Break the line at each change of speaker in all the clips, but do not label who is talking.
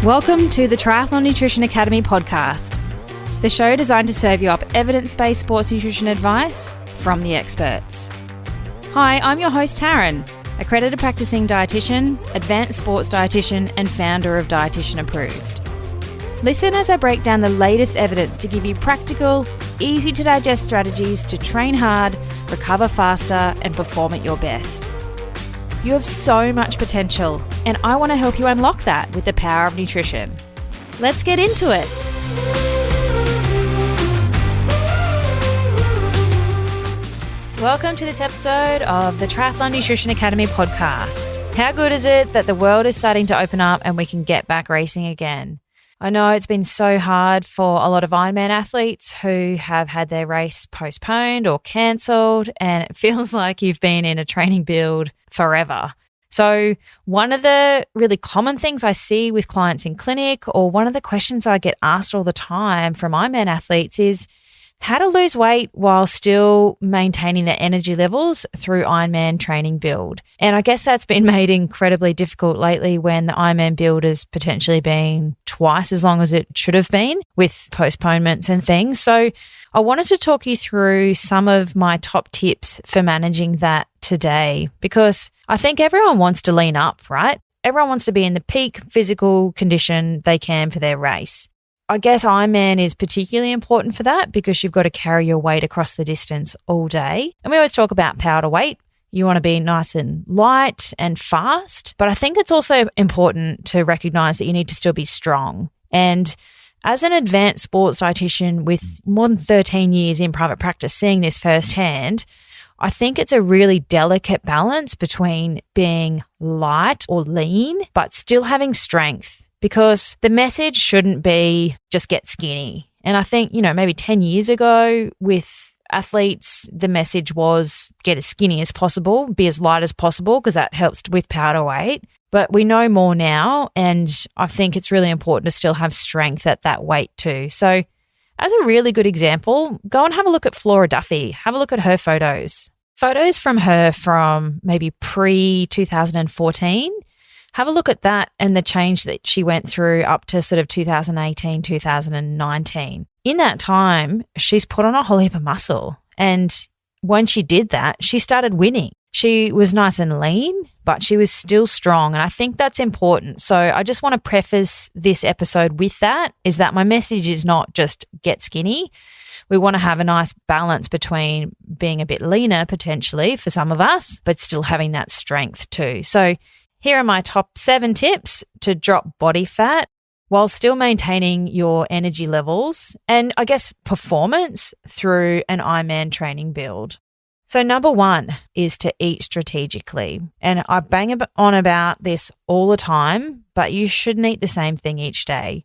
Welcome to the Triathlon Nutrition Academy podcast, the show designed to serve you up evidence-based sports nutrition advice from the experts. Hi, I'm your host Taryn, accredited practicing dietitian, advanced sports dietitian, and founder of Dietitian Approved. Listen as I break down the latest evidence to give you practical, easy to digest strategies to train hard, recover faster, and perform at your best. You have so much potential, and I want to help you unlock that with the power of nutrition. Let's get into it. Welcome to this episode of the Triathlon Nutrition Academy podcast. How good is it that the world is starting to open up and we can get back racing again? I know it's been so hard for a lot of Ironman athletes who have had their race postponed or cancelled, and it feels like you've been in a training build forever. So one of the really common things I see with clients in clinic, or one of the questions I get asked all the time from Ironman athletes, is how to lose weight while still maintaining their energy levels through Ironman training build. And I guess that's been made incredibly difficult lately when the Ironman build has potentially been twice as long as it should have been with postponements and things. So I wanted to talk you through some of my top tips for managing that today, because I think everyone wants to lean up, right? Everyone wants to be in the peak physical condition they can for their race. I guess Ironman is particularly important for that because you've got to carry your weight across the distance all day. And we always talk about power to weight. You want to be nice and light and fast. But I think it's also important to recognize that you need to still be strong. And as an advanced sports dietitian with more than 13 years in private practice, seeing this firsthand, I think it's a really delicate balance between being light or lean, but still having strength. Because the message shouldn't be just get skinny. And I think, maybe 10 years ago with athletes, the message was get as skinny as possible, be as light as possible, because that helps with power to weight. But we know more now, and I think it's really important to still have strength at that weight too. So as a really good example, go and have a look at Flora Duffy. Have a look at her photos. Photos from her from maybe pre-2014. Have a look at that and the change that she went through up to sort of 2018, 2019. In that time, she's put on a whole heap of muscle. And when she did that, she started winning. She was nice and lean, but she was still strong. And I think that's important. So I just want to preface this episode with that, is that my message is not just get skinny. We want to have a nice balance between being a bit leaner potentially for some of us, but still having that strength too. So here are my top 7 tips to drop body fat while still maintaining your energy levels and, I guess, performance through an Ironman training build. So number 1 is to eat strategically. And I bang on about this all the time, but you shouldn't eat the same thing each day.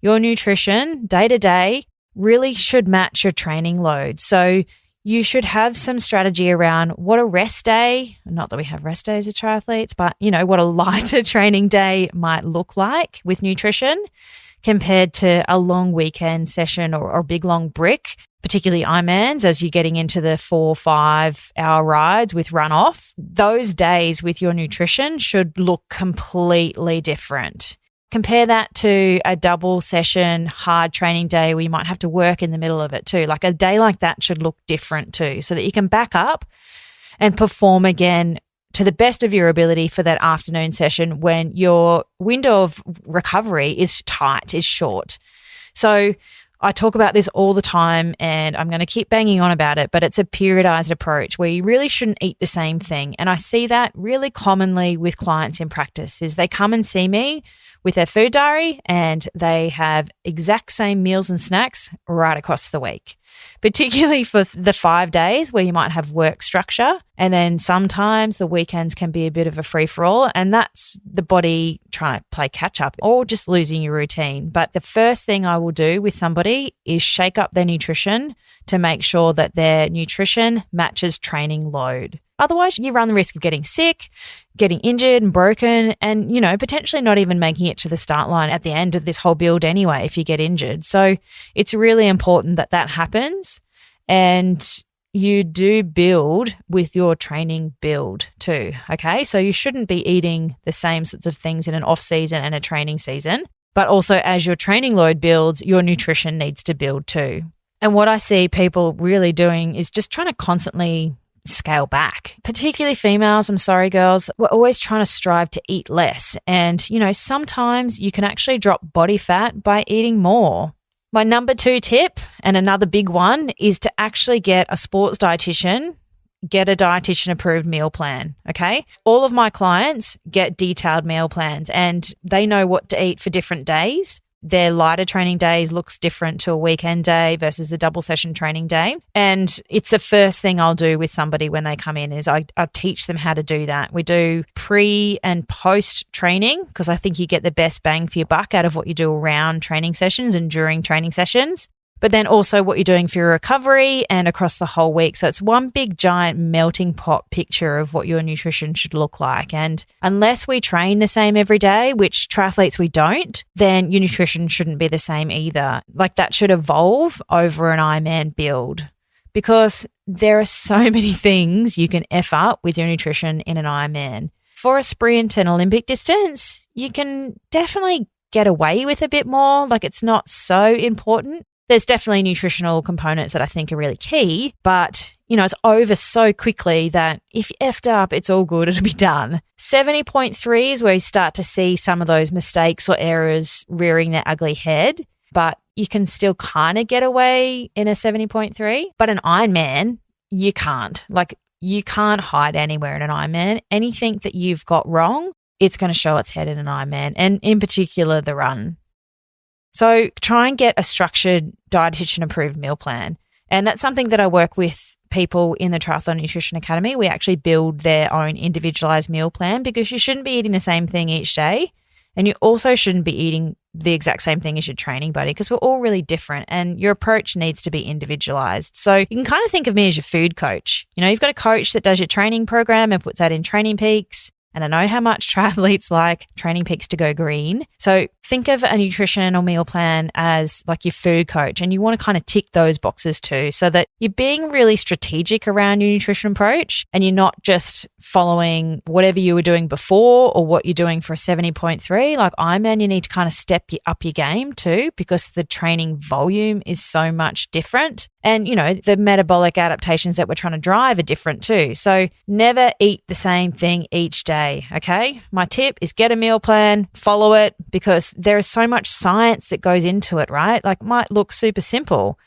Your nutrition, day to day, really should match your training load. So you should have some strategy around what a rest day, not that we have rest days as triathletes, but what a lighter training day might look like with nutrition compared to a long weekend session or big long brick, particularly Ironmans as you're getting into the 4-5 hour rides with run off. Those days with your nutrition should look completely different. Compare that to a double session hard training day where you might have to work in the middle of it too. Like a day like that should look different too, so that you can back up and perform again to the best of your ability for that afternoon session when your window of recovery is tight, is short. So I talk about this all the time and I'm going to keep banging on about it, but it's a periodized approach where you really shouldn't eat the same thing. And I see that really commonly with clients in practice is they come and see me with their food diary and they have exact same meals and snacks right across the week, particularly for the 5 days where you might have work structure. And then sometimes the weekends can be a bit of a free-for-all, and that's the body trying to play catch-up or just losing your routine. But the first thing I will do with somebody is shake up their nutrition to make sure that their nutrition matches training load. Otherwise, you run the risk of getting sick, getting injured and broken, and, potentially not even making it to the start line at the end of this whole build anyway if you get injured. So it's really important that that happens and you do build with your training build too, okay? So you shouldn't be eating the same sorts of things in an off season and a training season. But also as your training load builds, your nutrition needs to build too. And what I see people really doing is just trying to constantly scale back, particularly females. I'm sorry, girls. We're always trying to strive to eat less. And, sometimes you can actually drop body fat by eating more. My number 2 tip, and another big one, is to actually get a sports dietitian, get a dietitian approved meal plan. Okay. All of my clients get detailed meal plans and they know what to eat for different days. Their lighter training days looks different to a weekend day versus a double session training day. And it's the first thing I'll do with somebody when they come in is I teach them how to do that. We do pre and post training because I think you get the best bang for your buck out of what you do around training sessions and during training sessions. But then also what you're doing for your recovery and across the whole week. So it's one big giant melting pot picture of what your nutrition should look like. And unless we train the same every day, which triathletes we don't, then your nutrition shouldn't be the same either. Like that should evolve over an Ironman build because there are so many things you can F up with your nutrition in an Ironman. For a sprint and Olympic distance, you can definitely get away with a bit more. Like it's not so important. There's definitely nutritional components that I think are really key, but, it's over so quickly that if you effed up, it's all good. It'll be done. 70.3 is where you start to see some of those mistakes or errors rearing their ugly head, but you can still kind of get away in a 70.3. But an Ironman, you can't. Like, you can't hide anywhere in an Ironman. Anything that you've got wrong, it's going to show its head in an Ironman, and in particular, the run. So try and get a structured dietitian approved meal plan. And that's something that I work with people in the Triathlon Nutrition Academy. We actually build their own individualized meal plan because you shouldn't be eating the same thing each day. And you also shouldn't be eating the exact same thing as your training buddy because we're all really different and your approach needs to be individualized. So you can kind of think of me as your food coach. You've got a coach that does your training program and puts that in Training Peaks. And I know how much triathletes like Training Peaks to go green. So think of a nutrition or meal plan as like your food coach, and you want to kind of tick those boxes too so that you're being really strategic around your nutrition approach and you're not just following whatever you were doing before or what you're doing for a 70.3. Like Ironman, you need to kind of step up your game too because the training volume is so much different. And, the metabolic adaptations that we're trying to drive are different too. So never eat the same thing each day, okay? My tip is get a meal plan, follow it, because there is so much science that goes into it, right? Like, it might look super simple,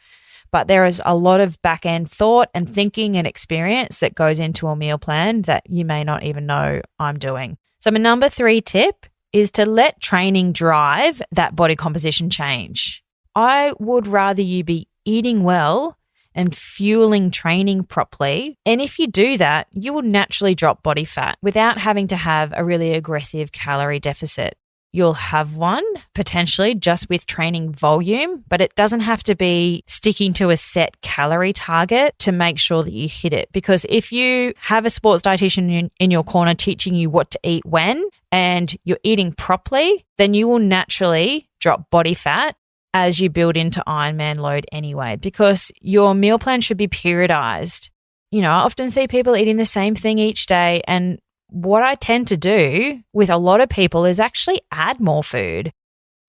but there is a lot of back-end thought and thinking and experience that goes into a meal plan that you may not even know I'm doing. So my number 3 tip is to let training drive that body composition change. I would rather you be eating well and fueling training properly. And if you do that, you will naturally drop body fat without having to have a really aggressive calorie deficit. You'll have one potentially just with training volume, but it doesn't have to be sticking to a set calorie target to make sure that you hit it. Because if you have a sports dietitian in your corner teaching you what to eat when, and you're eating properly, then you will naturally drop body fat as you build into Ironman load anyway, because your meal plan should be periodized. I often see people eating the same thing each day, and what I tend to do with a lot of people is actually add more food.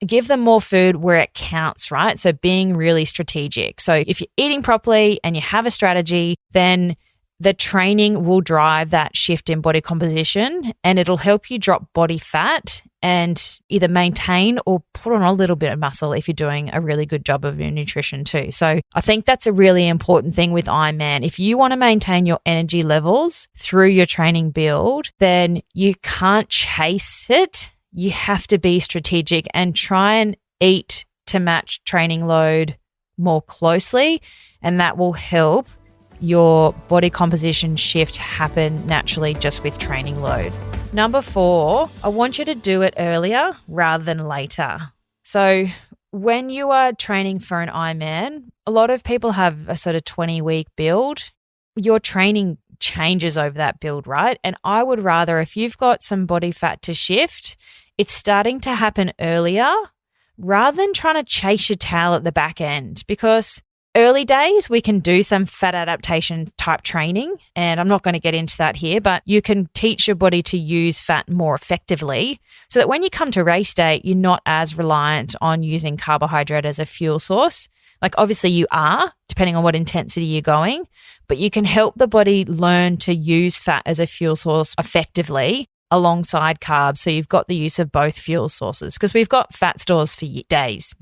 Give them more food where it counts, right? So being really strategic. So if you're eating properly and you have a strategy, then the training will drive that shift in body composition and it'll help you drop body fat and either maintain or put on a little bit of muscle if you're doing a really good job of your nutrition too. So I think that's a really important thing with Ironman. If you want to maintain your energy levels through your training build, then you can't chase it. You have to be strategic and try and eat to match training load more closely, and that will help your body composition shift happen naturally just with training load. Number 4, I want you to do it earlier rather than later. So when you are training for an Ironman, a lot of people have a sort of 20-week build. Your training changes over that build, right? And I would rather, if you've got some body fat to shift, it's starting to happen earlier rather than trying to chase your tail at the back end, because Early days, we can do some fat adaptation type training, and I'm not going to get into that here, but you can teach your body to use fat more effectively so that when you come to race day, you're not as reliant on using carbohydrate as a fuel source. Like obviously you are, depending on what intensity you're going, but you can help the body learn to use fat as a fuel source effectively alongside carbs. So you've got the use of both fuel sources because we've got fat stores for days.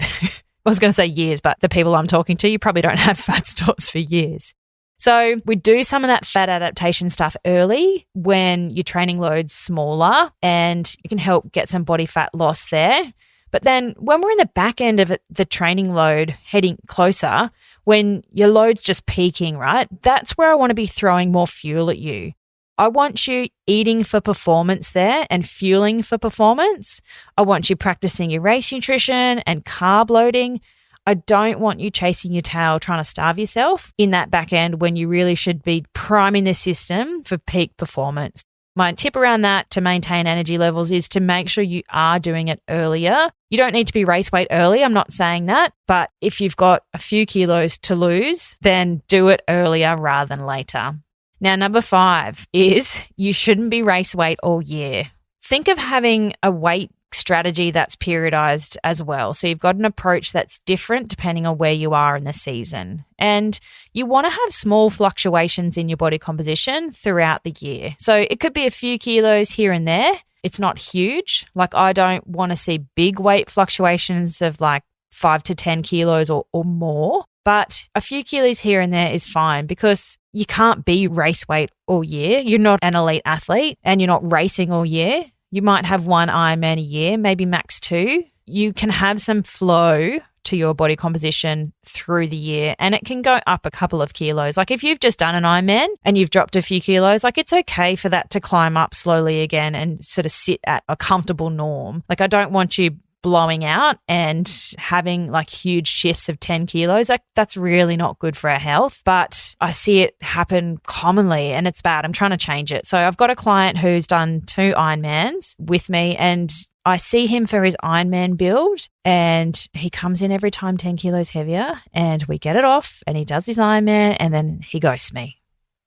I was going to say years, but the people I'm talking to, you probably don't have fat stores for years. So we do some of that fat adaptation stuff early when your training load's smaller and you can help get some body fat loss there. But then when we're in the back end of the training load heading closer, when your load's just peaking, right? That's where I want to be throwing more fuel at you. I want you eating for performance there and fueling for performance. I want you practicing your race nutrition and carb loading. I don't want you chasing your tail trying to starve yourself in that back end when you really should be priming the system for peak performance. My tip around that to maintain energy levels is to make sure you are doing it earlier. You don't need to be race weight early. I'm not saying that. But if you've got a few kilos to lose, then do it earlier rather than later. Now, number 5 is you shouldn't be race weight all year. Think of having a weight strategy that's periodized as well. So you've got an approach that's different depending on where you are in the season. And you want to have small fluctuations in your body composition throughout the year. So it could be a few kilos here and there. It's not huge. Like I don't want to see big weight fluctuations of like 5 to 10 kilos or more. But a few kilos here and there is fine because you can't be race weight all year. You're not an elite athlete and you're not racing all year. You might have one Ironman a year, maybe max 2. You can have some flow to your body composition through the year and it can go up a couple of kilos. Like if you've just done an Ironman and you've dropped a few kilos, like it's okay for that to climb up slowly again and sort of sit at a comfortable norm. Like I don't want you blowing out and having like huge shifts of 10 kilos. Like that's really not good for our health, but I see it happen commonly and it's bad. I'm trying to change it. So I've got a client who's done 2 Ironmans with me and I see him for his Ironman build and he comes in every time 10 kilos heavier and we get it off and he does his Ironman and then he ghosts me.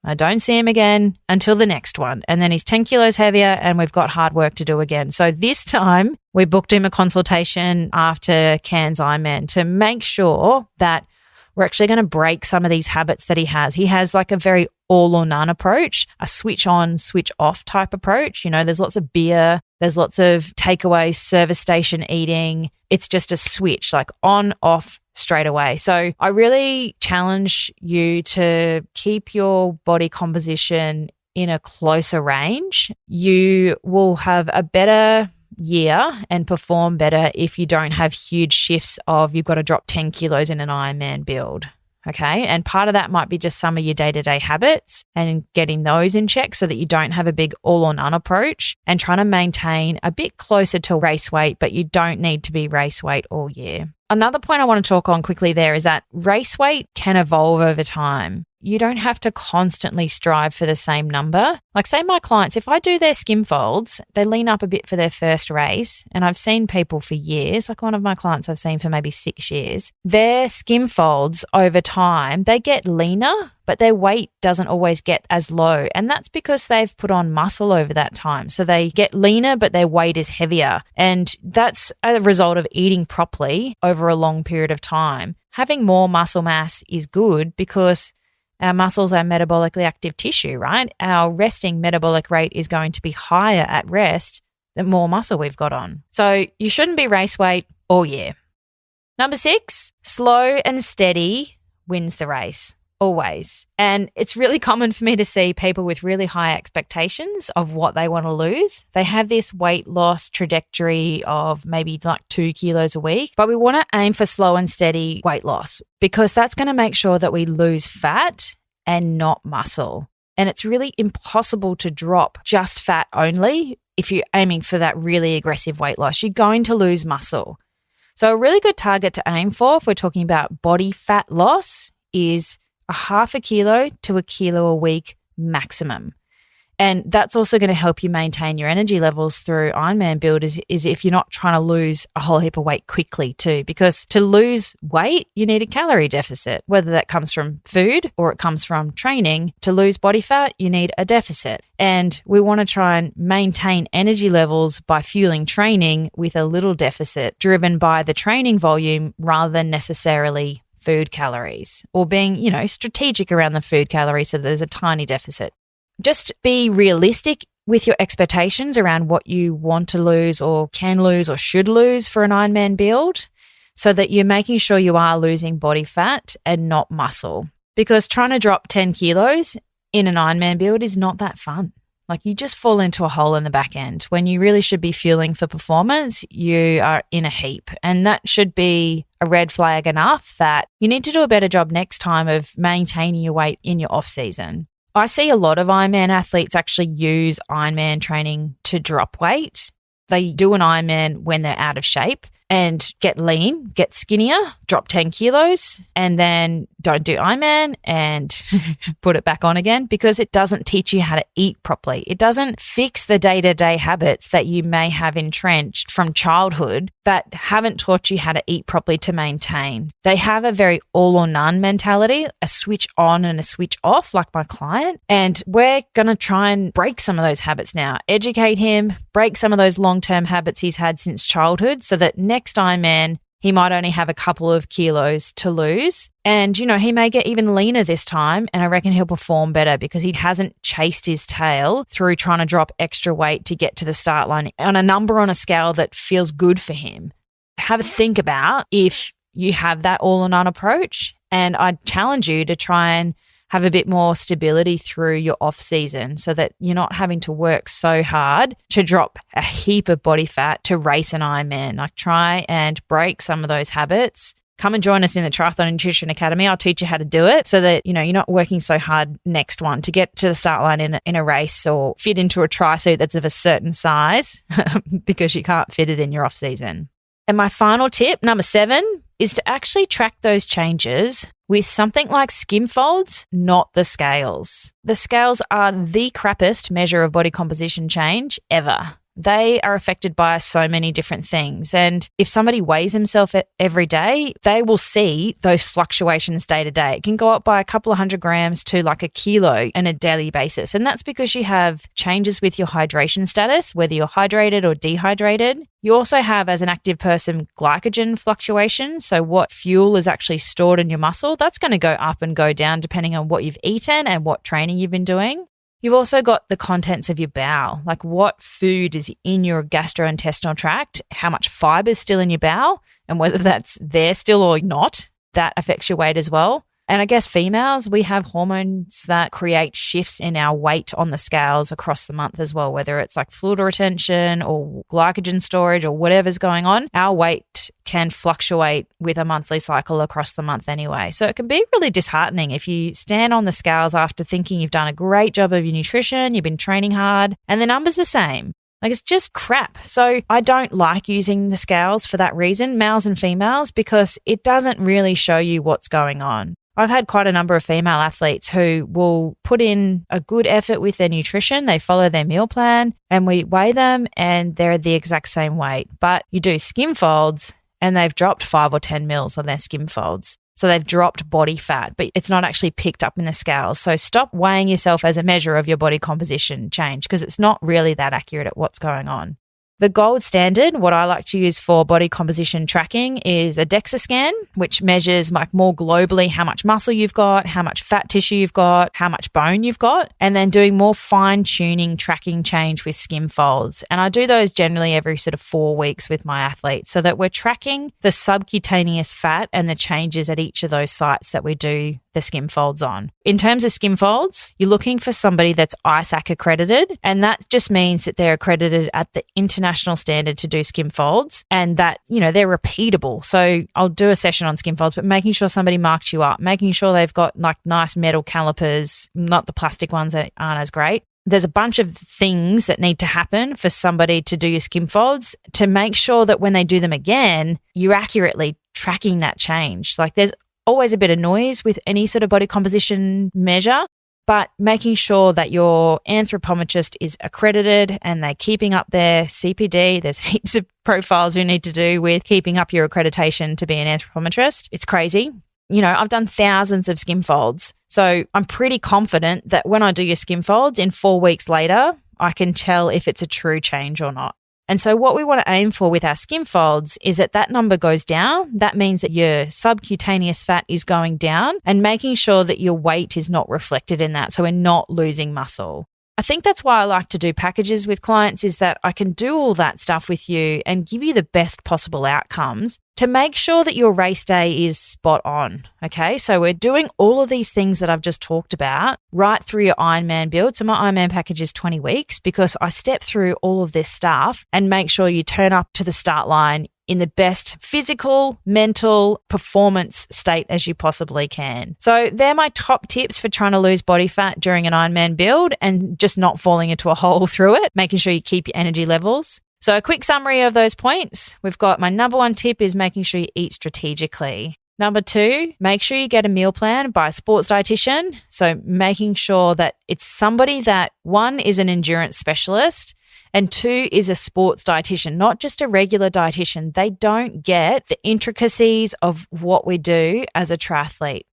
I don't see him again until the next one. And then he's 10 kilos heavier and we've got hard work to do again. So this time we booked him a consultation after Cairns Ironman to make sure that we're actually going to break some of these habits that he has. He has like a very all or none approach, a switch on, switch off type approach. You know, there's lots of beer, there's lots of takeaway, service station eating. It's just a switch, like on, off, straight away. So I really challenge you to keep your body composition in a closer range. You will have a better year and perform better if you don't have huge shifts of you've got to drop 10 kilos in an Ironman build. Okay. And part of that might be just some of your day-to-day habits and getting those in check so that you don't have a big all or none approach and trying to maintain a bit closer to race weight, but you don't need to be race weight all year. Another point I want to talk on quickly there is that race weight can evolve over time. You don't have to constantly strive for the same number. Like say my clients, if I do their skim folds, they lean up a bit for their first race. And I've seen people for years, like one of my clients I've seen for maybe 6 years, their skim folds over time, they get leaner, but their weight doesn't always get as low. And that's because they've put on muscle over that time. So they get leaner, but their weight is heavier. And that's a result of eating properly over a long period of time. Having more muscle mass is good because our muscles are metabolically active tissue, right? Our resting metabolic rate is going to be higher at rest the more muscle we've got on. So you shouldn't be race weight all year. Number 6, slow and steady wins the race. Always. And it's really common for me to see people with really high expectations of what they want to lose. They have this weight loss trajectory of maybe like 2 kilos a week, but we want to aim for slow and steady weight loss because that's going to make sure that we lose fat and not muscle. And it's really impossible to drop just fat only if you're aiming for that really aggressive weight loss. You're going to lose muscle. So a really good target to aim for if we're talking about body fat loss is a 0.5 kilo to 1 kilo a week maximum. And that's also going to help you maintain your energy levels through Ironman build is if you're not trying to lose a whole heap of weight quickly too, because to lose weight, you need a calorie deficit, whether that comes from food or it comes from training. To lose body fat, you need a deficit. And we want to try and maintain energy levels by fueling training with a little deficit driven by the training volume rather than necessarily food calories, or being, strategic around the food calories so there's a tiny deficit. Just be realistic with your expectations around what you want to lose or can lose or should lose for an Ironman build so that you're making sure you are losing body fat and not muscle. Because trying to drop 10 kilos in an Ironman build is not that fun. Like, you just fall into a hole in the back end. When you really should be fueling for performance, you are in a heap. And that should be a red flag enough that you need to do a better job next time of maintaining your weight in your off season. I see a lot of Ironman athletes actually use Ironman training to drop weight. They do an Ironman when they're out of shape and get lean, get skinnier, drop 10 kilos, and then don't do Ironman and put it back on again because it doesn't teach you how to eat properly. It doesn't fix the day-to-day habits that you may have entrenched from childhood that haven't taught you how to eat properly to maintain. They have a very all or none mentality, a switch on and a switch off, like my client. And we're going to try and break some of those habits now, educate him, break some of those long-term habits he's had since childhood so that next Ironman, he might only have a couple of kilos to lose. And, he may get even leaner this time. And I reckon he'll perform better because he hasn't chased his tail through trying to drop extra weight to get to the start line on a number on a scale that feels good for him. Have a think about if you have that all or none approach. And I'd challenge you to try and have a bit more stability through your off season so that you're not having to work so hard to drop a heap of body fat to race an Ironman. Like, try and break some of those habits. Come and join us in the Triathlon Nutrition Academy. I'll teach you how to do it so that, you're not working so hard next one to get to the start line in a race or fit into a tri suit that's of a certain size because you can't fit it in your off season. And my final tip, number 7, is to actually track those changes with something like skim folds, not the scales. The scales are the crappiest measure of body composition change ever. They are affected by so many different things. And if somebody weighs himself every day, they will see those fluctuations day to day. It can go up by a couple of 100 grams to like a kilo on a daily basis. And that's because you have changes with your hydration status, whether you're hydrated or dehydrated. You also have, as an active person, glycogen fluctuations. So what fuel is actually stored in your muscle, that's going to go up and go down depending on what you've eaten and what training you've been doing. You've also got the contents of your bowel, like what food is in your gastrointestinal tract, how much fiber is still in your bowel, and whether that's there still or not. That affects your weight as well. And I guess females, we have hormones that create shifts in our weight on the scales across the month as well, whether it's like fluid retention or glycogen storage or whatever's going on. Our weight can fluctuate with a monthly cycle across the month anyway. So it can be really disheartening if you stand on the scales after thinking you've done a great job of your nutrition, you've been training hard, and the number's the same. Like, it's just crap. So I don't like using the scales for that reason, males and females, because it doesn't really show you what's going on. I've had quite a number of female athletes who will put in a good effort with their nutrition. They follow their meal plan and we weigh them and they're the exact same weight. But you do skim folds and they've dropped 5 or 10 mils on their skim folds. So they've dropped body fat, but it's not actually picked up in the scales. So stop weighing yourself as a measure of your body composition change because it's not really that accurate at what's going on. The gold standard, what I like to use for body composition tracking, is a DEXA scan, which measures like more globally how much muscle you've got, how much fat tissue you've got, how much bone you've got, and then doing more fine-tuning tracking change with skim folds. And I do those generally every sort of 4 weeks with my athletes so that we're tracking the subcutaneous fat and the changes at each of those sites that we do the skim folds on. In terms of skim folds, you're looking for somebody that's ISAC accredited, and that just means that they're accredited at the international standard to do skim folds and that, they're repeatable. So I'll do a session on skim folds, but making sure somebody marks you up, making sure they've got like nice metal calipers, not the plastic ones that aren't as great. There's a bunch of things that need to happen for somebody to do your skim folds to make sure that when they do them again, you're accurately tracking that change. Like, there's always a bit of noise with any sort of body composition measure. but making sure that your anthropometrist is accredited and they're keeping up their CPD. There's heaps of profiles you need to do with keeping up your accreditation to be an anthropometrist. It's crazy. You know, I've done thousands of skin folds. So I'm pretty confident that when I do your skin folds in 4 weeks later, I can tell if it's a true change or not. And so what we want to aim for with our skin folds is that number goes down. That means that your subcutaneous fat is going down and making sure that your weight is not reflected in that. So we're not losing muscle. I think that's why I like to do packages with clients, is that I can do all that stuff with you and give you the best possible outcomes to make sure that your race day is spot on. Okay, so we're doing all of these things that I've just talked about right through your Ironman build. So my Ironman package is 20 weeks because I step through all of this stuff and make sure you turn up to the start line in the best physical, mental, performance state as you possibly can. So they're my top tips for trying to lose body fat during an Ironman build and just not falling into a hole through it, making sure you keep your energy levels. So a quick summary of those points. We've got my number 1 tip is making sure you eat strategically. Number 2, make sure you get a meal plan by a sports dietitian. So making sure that it's somebody that, 1, is an endurance specialist, and 2, is a sports dietitian, not just a regular dietitian. They don't get the intricacies of what we do as a triathlete.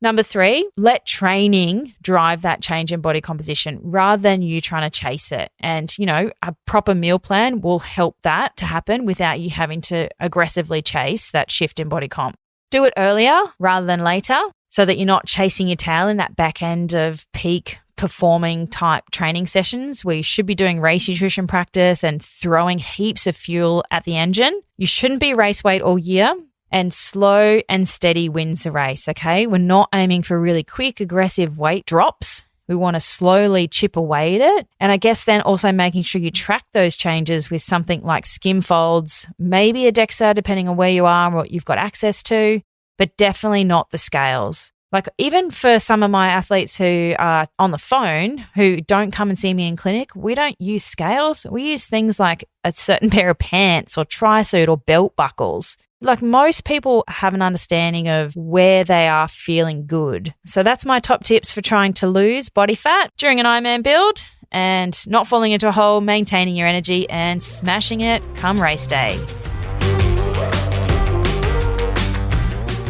Number 3, let training drive that change in body composition rather than you trying to chase it. And, you know, a proper meal plan will help that to happen without you having to aggressively chase that shift in body comp. Do it earlier rather than later so that you're not chasing your tail in that back end of peak performing type training sessions where you should be doing race nutrition practice and throwing heaps of fuel at the engine. You shouldn't be race weight all year, and slow and steady wins the race, okay? We're not aiming for really quick, aggressive weight drops. We want to slowly chip away at it. And I guess then also making sure you track those changes with something like skin folds, maybe a DEXA depending on where you are and what you've got access to, but definitely not the scales. Like even for some of my athletes who are on the phone, who don't come and see me in clinic, we don't use scales. We use things like a certain pair of pants or tri-suit or belt buckles. Like most people have an understanding of where they are feeling good. So that's my top tips for trying to lose body fat during an Ironman build and not falling into a hole, maintaining your energy and smashing it come race day.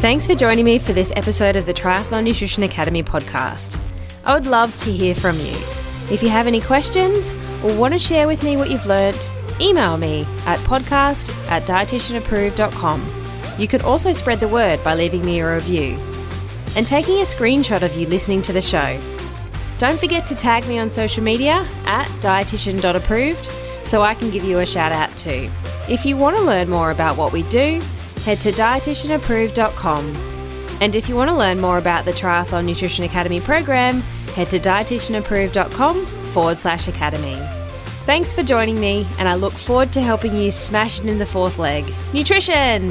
Thanks for joining me for this episode of the Triathlon Nutrition Academy podcast. I would love to hear from you. If you have any questions or want to share with me what you've learnt, email me at podcast@dietitianapproved.com. You could also spread the word by leaving me a review and taking a screenshot of you listening to the show. Don't forget to tag me on social media at dietitian.approved so I can give you a shout out too. If you want to learn more about what we do, head to dietitianapproved.com. And if you want to learn more about the Triathlon Nutrition Academy program, head to dietitianapproved.com/academy. Thanks for joining me, and I look forward to helping you smash it in the 4th leg. Nutrition!